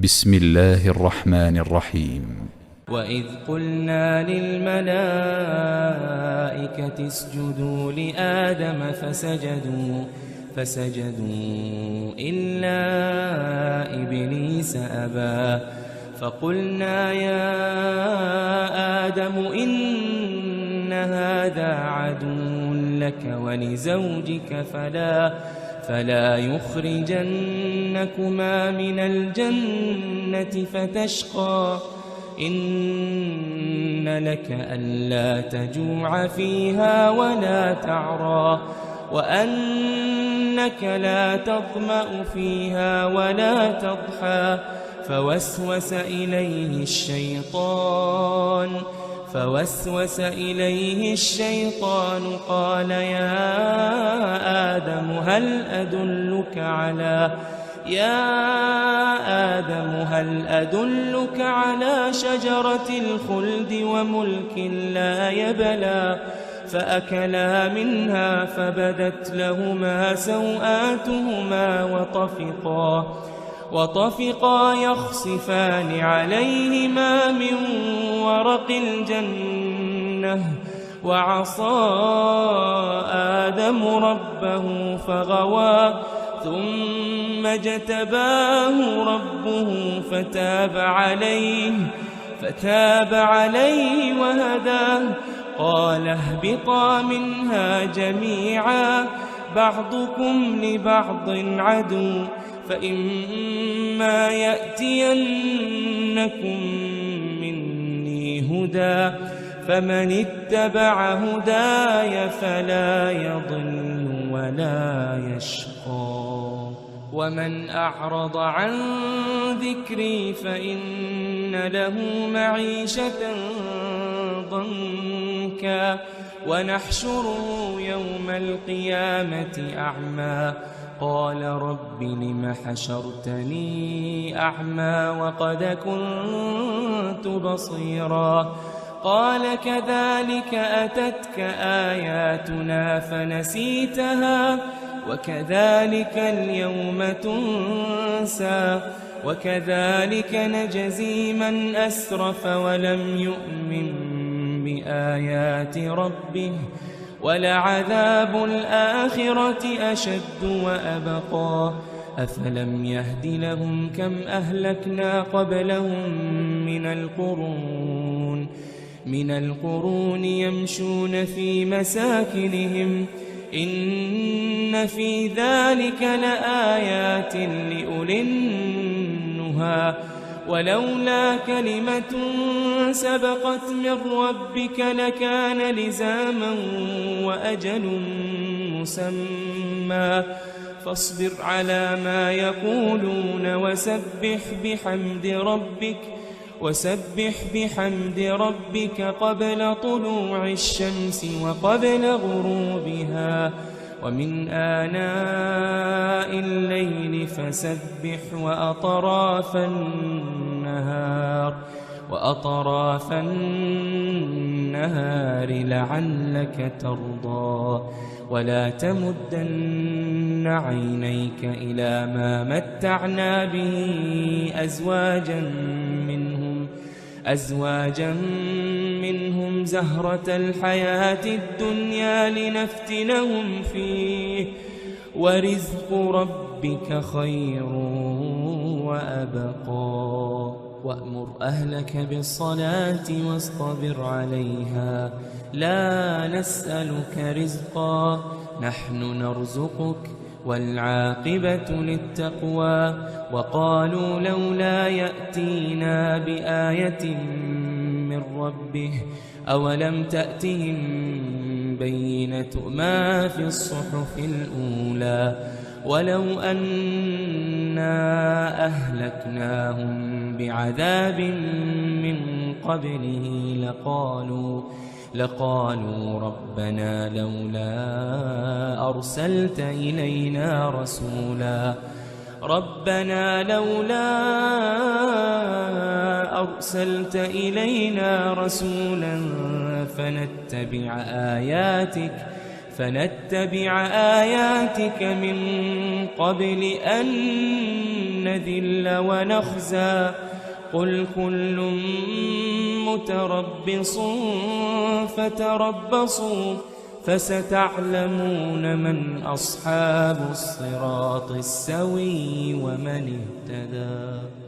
بسم الله الرحمن الرحيم. وإذ قلنا للملائكة اسجدوا لآدم فسجدوا إلا إبليس أبى فقلنا يا آدم إن هذا عدو لك ولزوجك فلا يخرجنكما من الجنة فتشقى إن لك ألا تجوع فيها ولا تعرى وأنك لا تظمأ فيها ولا تضحى فوسوس إليه الشيطان قال يا آدم هل أدلك على شجرة الخلد وملك لا يبلى فأكلا منها فبدت لهما سوآتهما وطفقا يخصفان عليهما من ورق الجنة وعصى آدم ربه فغوى ثم اجتباه ربه فتاب عليه وهداه قال اهبطا منها جميعا بعضكم لبعض عدو فإما يأتينكم مني هدى فمن اتبع هداي فلا يضل ولا يشقى ومن أعرض عن ذكري فإن له معيشة ضنكا ونحشره يوم القيامة أعمى قال رب لم حشرتني أعمى وقد كنت بصيرا قال كذلك أتتك آياتنا فنسيتها وكذلك اليوم تنسى وكذلك نجزي من أسرف ولم يؤمن بآيات ربه ولعذاب الآخرة أشد وأبقى أفلم يهد لهم كم أهلكنا قبلهم من القرون يمشون في مساكنهم إن في ذلك لآيات لأولي النهى ولولا كلمة سبقت من ربك لكان لزاما وأجل مسمى فاصبر على ما يقولون وسبح بحمد ربك قبل طلوع الشمس وقبل غروبها ومن آناء الليل فسبح وأطراف النهار لعلك ترضى ولا تمدن عينيك إلى ما متعنا به أزواجا منهم زهرة الحياة الدنيا لنفتنهم فيه ورزق ربك خير وأبقى وأمر أهلك بالصلاة واصطبر عليها لا نسألك رزقا نحن نرزقك والعاقبة للتقوى وقالوا لولا يأتينا بآية من ربه أولم تأتهم بينة ما في الصحف الأولى ولو أنا أهلكناهم بعذاب من قبله لقالوا ربنا لولا أرسلت إلينا رسولا فنتبع آياتك فنتبع آياتك من قبل أن نذل ونخزى قل كل متربص فتربصوا فستعلمون من أصحاب الصراط السوي ومن اهتدى.